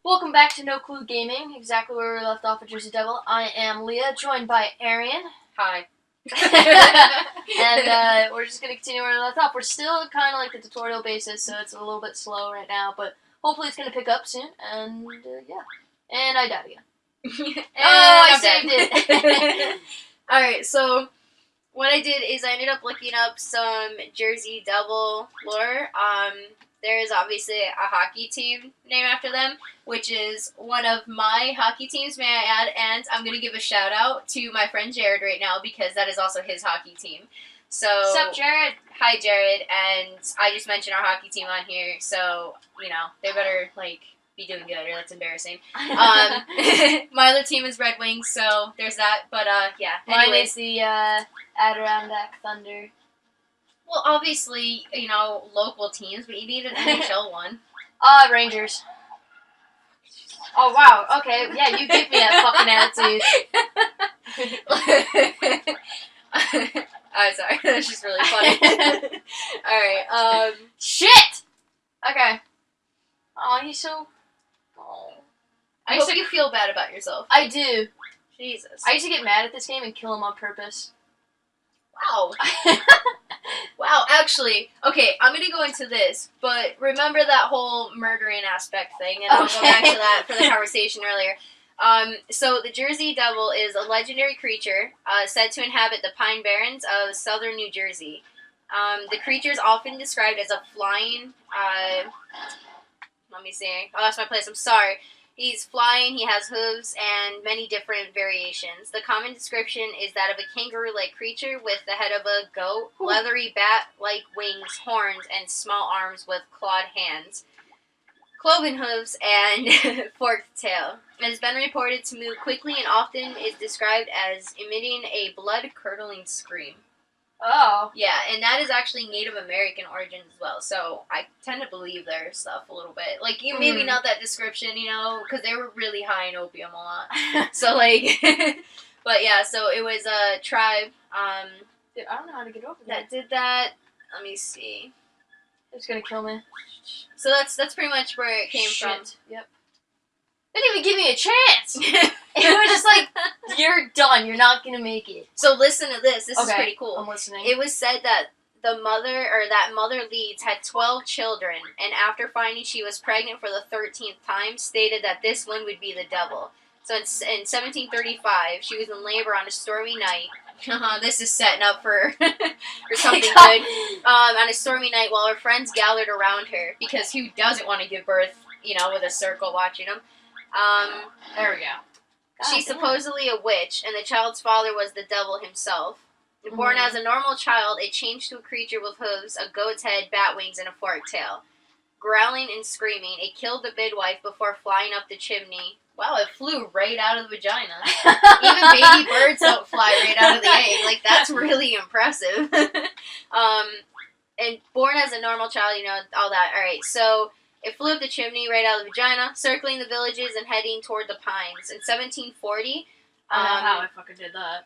Welcome back to No Clue Gaming, exactly where we left off with Jersey Devil. I am Leah, joined by Ariann. Hi. And we're just going to continue where we left off. We're still kind of like the tutorial basis, so it's a little bit slow right now, but hopefully it's going to pick up soon, and yeah. And I died again. I saved it! Alright, so what I did is I ended up looking up some Jersey Devil lore. There is obviously a hockey team named after them, which is one of my hockey teams, may I add, and I'm going to give a shout out to my friend Jared right now because that is also his hockey team. So, What's up, Jared? Hi, Jared, and I just mentioned our hockey team on here, so, they better, be doing good, or that's embarrassing. My other team is Red Wings, so there's that, but, yeah. Mine is the Adirondack Thunder. Well, obviously, local teams, but you need an NHL one. Rangers. Oh, wow, okay, yeah, you give me that fucking attitude. I'm sorry, that's just really funny. Alright, Shit! Okay. Oh, he's so... Oh. I hope you feel bad about yourself. I do. Jesus. I used to get mad at this game and kill him on purpose. Wow. Wow, actually, okay, I'm gonna go into this, but remember that whole murdering aspect thing, and I'll go back to that for the conversation earlier. So the Jersey Devil is a legendary creature said to inhabit the Pine Barrens of southern New Jersey. The creature is often described as a flying, let me see, I lost my place, I'm sorry. He's flying, he has hooves, and many different variations. The common description is that of a kangaroo-like creature with the head of a goat, leathery bat-like wings, horns, and small arms with clawed hands, cloven hooves, and forked tail. It has been reported to move quickly and often is described as emitting a blood-curdling scream. Oh. Yeah, and that is actually Native American origins as well, so I tend to believe their stuff a little bit. Maybe not that description, because they were really high in opium a lot. So, but yeah, so it was a tribe, Dude, I don't know how to get over that did that. Let me see. It's gonna kill me. So that's pretty much where it came from. Yep. They didn't even give me a chance! It was just like, you're done, you're not gonna make it. So listen to this, this is Okay, pretty cool. I'm listening. It was said that that mother Leeds had 12 children, and after finding she was pregnant for the 13th time, stated that this one would be the devil. So in 1735, she was in labor on a stormy night. This is setting up for something good. On a stormy night while her friends gathered around her, because who doesn't want to give birth, with a circle watching them? There we go. She's supposedly a witch, and the child's father was the devil himself. Born as a normal child, it changed to a creature with hooves, a goat's head, bat wings, and a forked tail. Growling and screaming, it killed the midwife before flying up the chimney. Wow, it flew right out of the vagina. Even baby birds don't fly right out of the egg. That's really impressive. And born as a normal child, all that. Alright, so it flew up the chimney right out of the vagina, circling the villages and heading toward the pines. In 1740... I don't know how I fucking did that.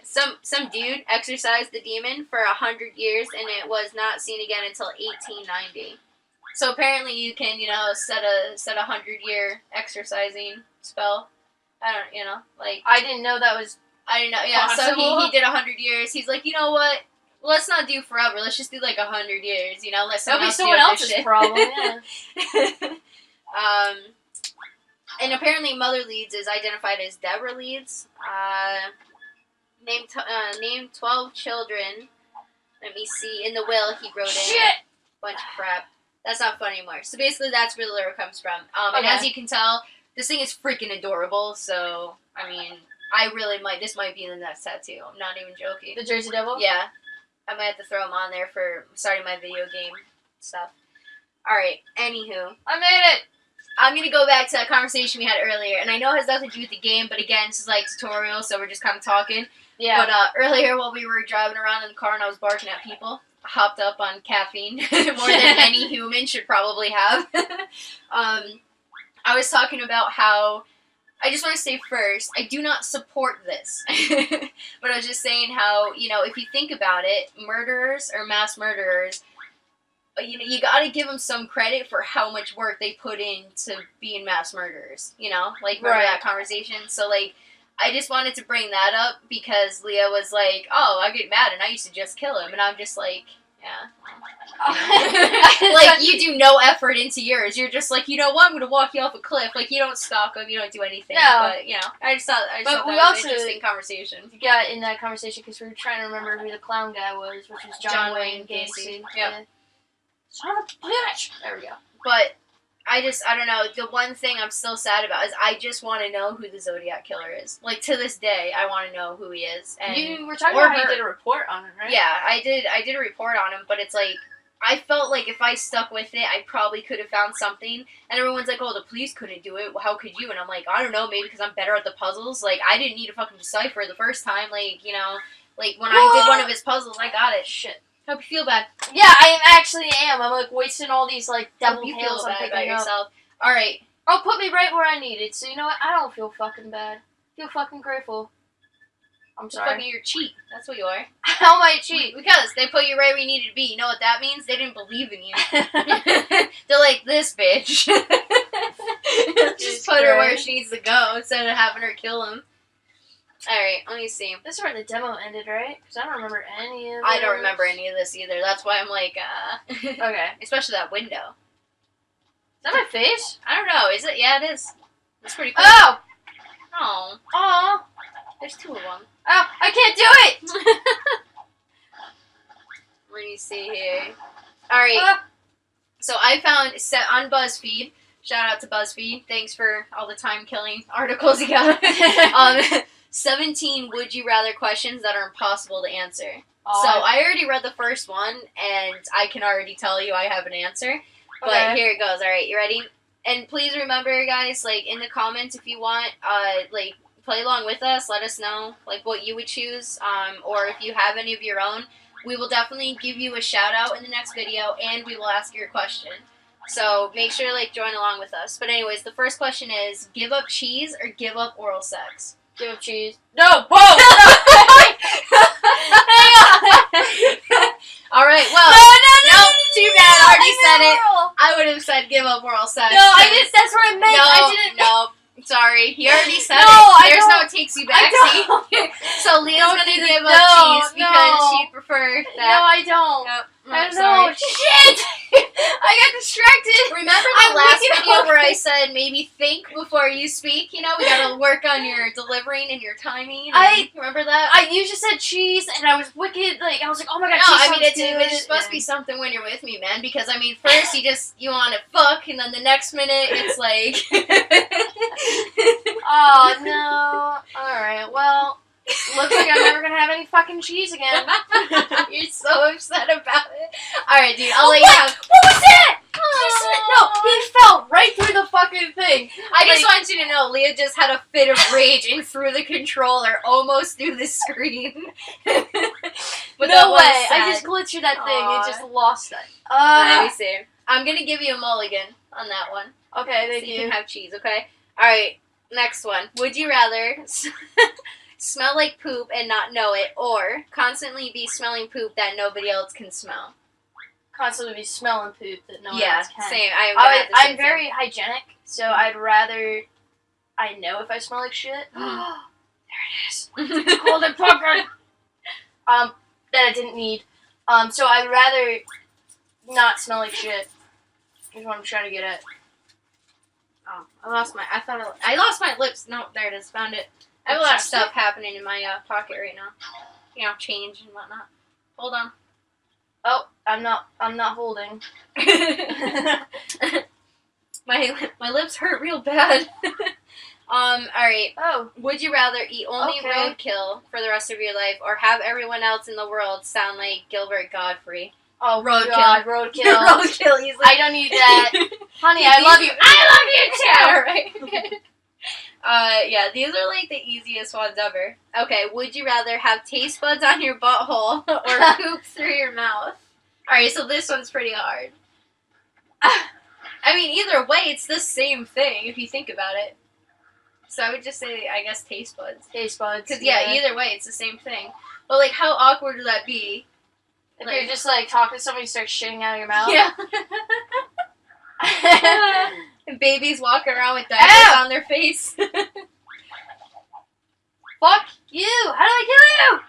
Some dude exorcised the demon for 100 years, and it was not seen again until 1890. So apparently you can, set a 100-year exorcising spell. I didn't know that was I didn't know, yeah, possible. So he did 100 years. He's like, you know what? Let's not do forever. Let's just do 100 years, let someone else's problem, yeah. And apparently Mother Leeds is identified as Deborah Leeds. Named 12 children. Let me see. In the will, he wrote in a bunch of crap. That's not fun anymore. So basically, that's where the lore comes from. And as you can tell, this thing is freaking adorable. So, this might be the next tattoo. I'm not even joking. The Jersey Devil? Yeah. I might have to throw them on there for starting my video game stuff. Alright, anywho. I made it! I'm going to go back to that conversation we had earlier, and I know it has nothing to do with the game, but again, this is tutorial, so we're just kind of talking. Yeah. But earlier, while we were driving around in the car and I was barking at people, I hopped up on caffeine, more than any human should probably have. I was talking about how, I just want to say first, I do not support this. But I was just saying how, if you think about it, murderers or mass murderers, you know, you gotta give them some credit for how much work they put into being mass murderers, you know? Like, remember that conversation? So, like, I just wanted to bring that up because Leah was like, oh, I get mad and I used to just kill him. And I'm just like, yeah. Like, you do no effort into yours. You're just like, you know what? I'm gonna walk you off a cliff. Like, you don't stalk them. You don't do anything. No. But, you know, I just thought that was an interesting conversation. We got in that conversation because we were trying to remember who the clown guy was, which was John Wayne Gacy. Yep. Yeah. Son of a bitch! There we go. But I don't know. The one thing I'm still sad about is I just want to know who the Zodiac Killer is. Like, to this day, I want to know who he is. And you were talking about how you did a report on him, right? Yeah, I did a report on him, but it's like, I felt like if I stuck with it, I probably could have found something. And everyone's like, oh, the police couldn't do it. Well, how could you? And I'm like, I don't know, maybe because I'm better at the puzzles. Like, I didn't need to fucking decipher the first time. Like, you know, like, when I did one of his puzzles, I got it. Shit. Hope you feel bad. Yeah, I actually am. I'm, like, wasting all these, like, devil tales I'm picking about yourself. Alright. Oh, put me right where I need it. So, you know what? I don't feel fucking bad. I feel fucking grateful. I'm sorry. Fucking you're cheat. That's what you are. How am I cheat? Because they put you right where you needed to be. You know what that means? They didn't believe in you. They're like, this bitch. Just put her where she needs to go instead of having her kill him. Alright, let me see. This is where the demo ended, right? Because I don't remember any of it. I don't remember any of this either. That's why I'm like, Okay. Especially that window. Is that my face? I don't know. Is it? Yeah, it is. It's pretty cool. Oh! Oh. Aw. There's two of them. Oh, I can't do it! Let me see here. Alright. So I found on BuzzFeed. Shout out to BuzzFeed. Thanks for all the time-killing articles you got. 17 would you rather questions that are impossible to answer. So I already read the first one, and I can already tell you I have an answer. But here it goes. Alright, you ready? And please remember, guys, like, in the comments if you want, like, play along with us. Let us know, like, what you would choose, or if you have any of your own. We will definitely give you a shout-out in the next video, and we will ask your question. So make sure to, like, join along with us. But anyways, the first question is, give up cheese or give up oral sex? Give up cheese. No, both! Hang on! Alright, well, no, too bad, I already said it. I would have said give up oral sex. No, I didn't, that's what I meant. I didn't. No. Sorry, he already said it. There's no takes you back. See? So Leah's gonna give up cheese because she'd prefer that. No, I don't. I don't know. Shit! I got distracted. Remember the last video where I said maybe think before you speak? You know, we gotta work on your delivering and your timing. Remember that? You just said cheese, and I was wicked. Like, I was like, oh my god, no, cheese. I mean, it's supposed to be something when you're with me, man. Because I mean, first you want to fuck, and then the next minute it's like. Oh no! All right, well. Looks like I'm never gonna have any fucking cheese again. You're so upset about it. Alright, dude, I'll let you have. What was that? No, he fell right through the fucking thing. I just want you to know, Leah just had a fit of rage and threw the controller almost through the screen. No way. I just glitched through that thing and just lost it. Let me see. I'm gonna give you a mulligan on that one. Okay, thank you. You can have cheese, okay? Alright, next one. Would you rather smell like poop and not know it, or constantly be smelling poop that nobody else can smell? Constantly be smelling poop that no one else can. Same. I'm very hygienic, so I'd rather I know if I smell like shit. There it is. It's cold and puckered. That I didn't need. So I'd rather not smell like shit. Is what I'm trying to get at. Oh, I lost my lips. No, there it is. Found it. I have a lot of stuff happening in my pocket right now. You know, change and whatnot. Hold on. Oh, I'm not holding. my lips hurt real bad. Alright. Oh. Would you rather eat only roadkill for the rest of your life, or have everyone else in the world sound like Gilbert Godfrey? Oh, roadkill. Roadkill. Roadkill, easily. I don't need that. Honey, I love you. I love you too! Alright. Yeah, these are like the easiest ones ever. Okay, would you rather have taste buds on your butthole or poop through your mouth? Alright, so this one's pretty hard. I mean, either way, it's the same thing if you think about it. So I would just say, I guess, taste buds. Taste buds. Because, yeah, either way, it's the same thing. But, like, how awkward would that be? If you're just, like, talking to somebody, you start shitting out of your mouth. Yeah. And babies walking around with diapers on their face. Fuck you! How do I kill you?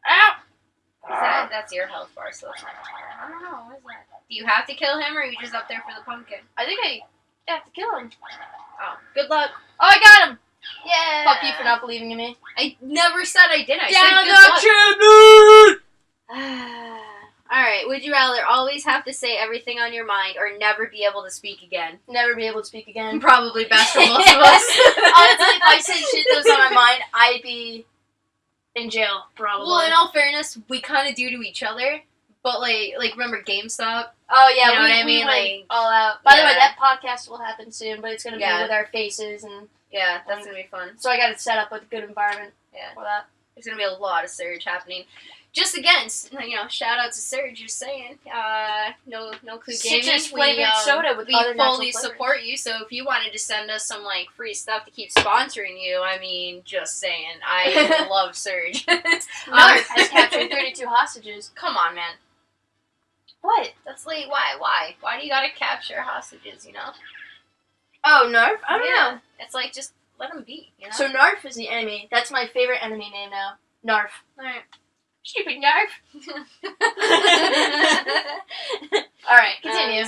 Ow! That's your health bar, so that's not fair. I don't know, what is that? Do you have to kill him, or are you just up there for the pumpkin? I think I have to kill him. Oh, good luck. Oh, I got him! Yeah. Fuck you for not believing in me. I never said I did. I Down said the good luck. Alright, would you rather always have to say everything on your mind or never be able to speak again? Never be able to speak again. Probably best for most of us. Honestly, if I said shit that was on my mind, I'd be in jail, probably. Well, in all fairness, we kind of do to each other. But, like remember GameStop? Oh, yeah, you know what I mean? We like, all out. By the way, that podcast will happen soon, but it's going to be with our faces. And yeah, that's going to be fun. So I got to set up a good environment for that. There's going to be a lot of Surge happening. Just again, shout out to Surge, just saying. No clue gaming. Citrus flavored soda with other we fully support you, so if you wanted to send us some, like, free stuff to keep sponsoring you, I mean, just saying. I love Surge. Narf has captured 32 hostages. Come on, man. What? That's like, why? Why do you gotta capture hostages, you know? Oh, Narf? I don't know. It's like, just let them be, you know? So Narf is the enemy. That's my favorite enemy name now. Narf. Alright. Stupid Narf. Alright, continue.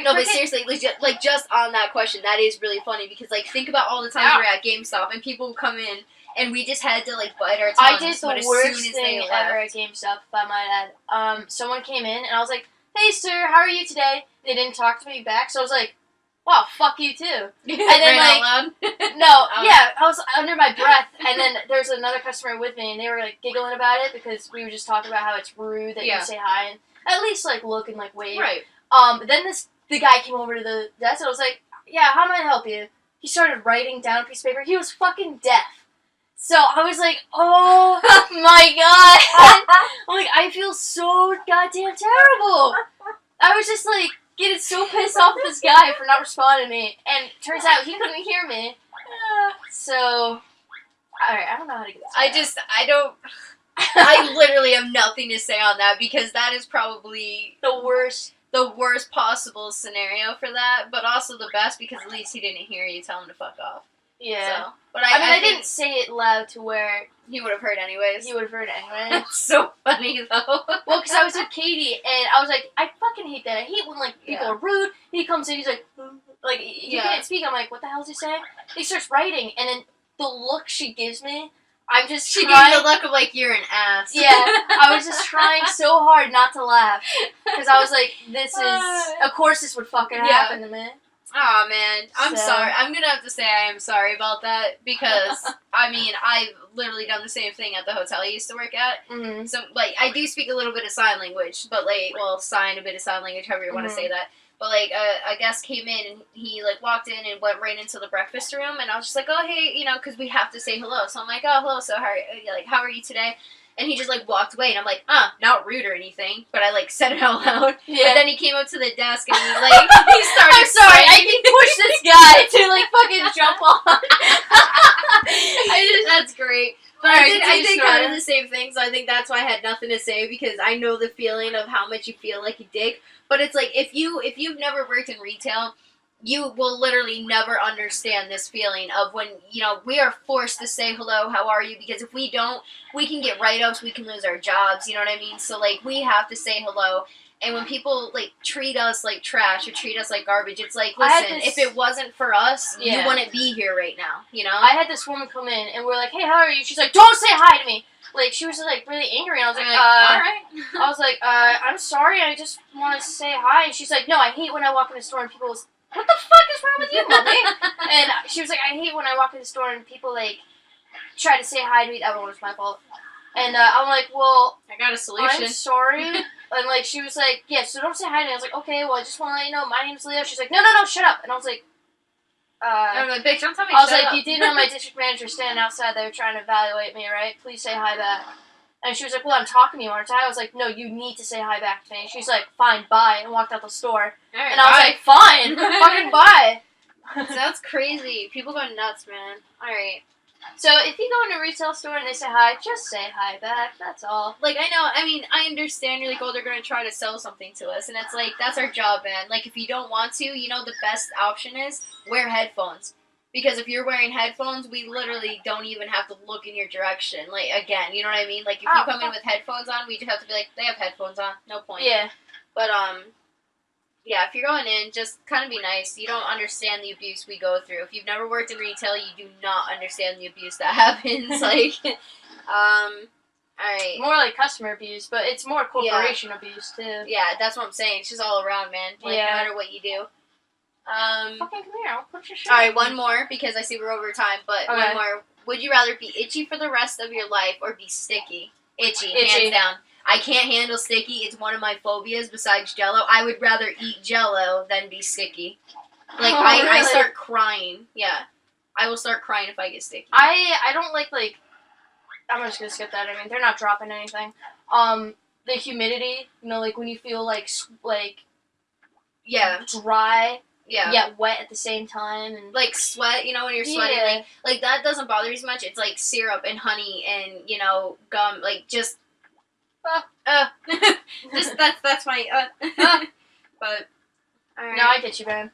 No, but seriously, like just on that question, that is really funny because, like, think about all the times we're at GameStop and people would come in and we just had to, like, bite our tongues. I did the but as worst soon as thing they ever left, at GameStop, if I might add. Someone came in and I was like, "Hey, sir, how are you today?" They didn't talk to me back, so I was like, "Wow, fuck you too." And then, like, out loud? I was under my breath, and then there's another customer with me, and they were, like, giggling about it because we were just talking about how it's rude that you say hi and at least, like, look and, like, wave. Right. Then the guy came over to the desk, and I was like, "Yeah, how may I help you?" He started writing down a piece of paper. He was fucking deaf. So I was like, "Oh my god!" I'm like, I feel so goddamn terrible. I was just like getting so pissed off at this guy for not responding to me, and turns out he couldn't hear me. So, alright, I don't know how to get this. I literally have nothing to say on that because that is probably the worst possible scenario for that, but also the best because at least he didn't hear you tell him to fuck off. Yeah. So, but I didn't say it loud to where he would have heard anyways. He would have heard anyway. That's so funny though. Well, because I was with Katie and I was like, I fucking hate that. I hate when, like, people are rude. He comes in, he's like he can't speak. I'm like, what the hell is he saying? He starts writing, and then the look she gives me, I'm just She trying. gave the look of like you're an ass. Yeah, I was just trying so hard not to laugh because I was like, this is of course this would fucking happen to me. Aw, man. I'm sorry. I'm gonna have to say I am sorry about that because, I mean, I've literally done the same thing at the hotel I used to work at. Mm-hmm. So, like, I do speak a little bit of sign language, but, like, well, a bit of sign language, however you want to say that. But, like, a guest came in and he, like, walked in and went right into the breakfast room, and I was just like, oh, hey, you know, because we have to say hello. So I'm like, oh, hello, so how are you today? And he just, like, walked away, and I'm like, not rude or anything, but I, like, said it out loud. Yeah. But then he came up to the desk, and he, like, he started I'm sorry, I can push this guy to, like, fucking jump on. That's great. But I did kind of the same thing, so I think that's why I had nothing to say, because I know the feeling of how much you feel like a dick. But it's like, if you've never worked in retail, you will literally never understand this feeling of when, you know, we are forced to say hello, how are you? Because if we don't, we can get write-ups, we can lose our jobs, you know what I mean? So, like, we have to say hello. And when people, like, treat us like trash or treat us like garbage, it's like, listen, if it wasn't for us, you wouldn't be here right now, you know? I had this woman come in, and we're like, hey, how are you? She's like, don't say hi to me. Like, she was, like, really angry, and I was like, alright. I was like, I'm sorry, I just want to say hi. And she's like, no, I hate when I walk in the store and people, what the fuck is wrong with you, mommy? And she was like, I hate when I walk in the store and people, like, try to say hi to me. That one was my fault. And I'm like, well, I got a solution. I'm sorry. And, like, she was like, yeah, so don't say hi to me. I was like, okay, well, I just want to let you know, my name's Leah. She's like, no, shut up. And I was like, I'm like, bitch, don't tell me I was shut like, up. you did know my district manager standing outside there trying to evaluate me, right? Please say hi back. And she was like, well, I'm talking to you, aren't I? I was like, no, you need to say hi back to me. She's like, fine, bye, and walked out the store. Right, and I was like, fine, fucking bye. That's crazy. People go nuts, man. Alright. So if you go in a retail store and they say hi, just say hi back. That's all. Like, I know, I mean, I understand you're like, oh, they're going to try to sell something to us. And it's like, that's our job, man. Like, if you don't want to, you know, the best option is wear headphones. Because if you're wearing headphones, we literally don't even have to look in your direction. Like, again, you know what I mean? Like, if you come in with headphones on, we just have to be like, they have headphones on. No point. Yeah. But, yeah, if you're going in, just kind of be nice. You don't understand the abuse we go through. If you've never worked in retail, you do not understand the abuse that happens. Like, alright. More like customer abuse, but it's more corporation abuse, too. Yeah, that's what I'm saying. It's just all around, man. Like, no matter what you do. Fucking come here, I'll put your shirt Alright, one more, because I see we're over time, but okay. One more. Would you rather be itchy for the rest of your life or be sticky? Itchy. Hands down. I can't handle sticky. It's one of my phobias besides Jell-O. I would rather eat Jell-O than be sticky. Like, really? I start crying. Yeah. I will start crying if I get sticky. I don't like, I'm just gonna skip that. I mean, they're not dropping anything. The humidity, you know, like, when you feel, yeah. dry, yet wet at the same time. And like, sweat, you know, when you're sweating, like, that doesn't bother me as much. It's, like, syrup and honey and, you know, gum, like, just... just that's my but alright. No, I get you, man.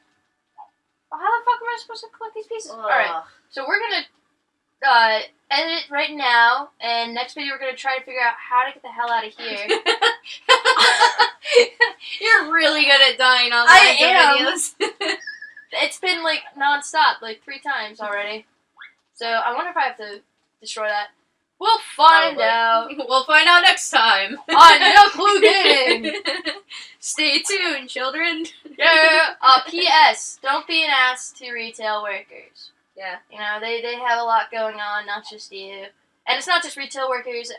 Well, how the fuck am I supposed to collect these pieces? Alright, so we're gonna edit it right now, and next video we're gonna try to figure out how to get the hell out of here. You're really good at dying on videos. It's been non-stop, 3 times already. So I wonder if I have to destroy that. We'll find out. We'll find out next time. On No Clue Gaming. Stay tuned, children. Yeah. P.S. Don't be an ass to retail workers. Yeah. You know, they have a lot going on, not just you. And it's not just retail workers.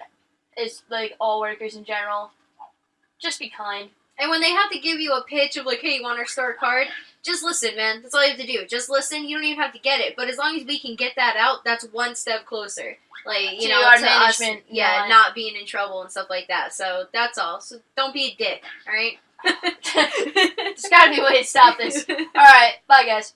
It's, all workers in general. Just be kind. And when they have to give you a pitch of, hey, you want our star card? Just listen, man. That's all you have to do. Just listen. You don't even have to get it. But as long as we can get that out, that's one step closer. You know, our to management. Us, not being in trouble and stuff like that. So that's all. So don't be a dick, alright? There's gotta be a way to stop this. Alright, bye guys.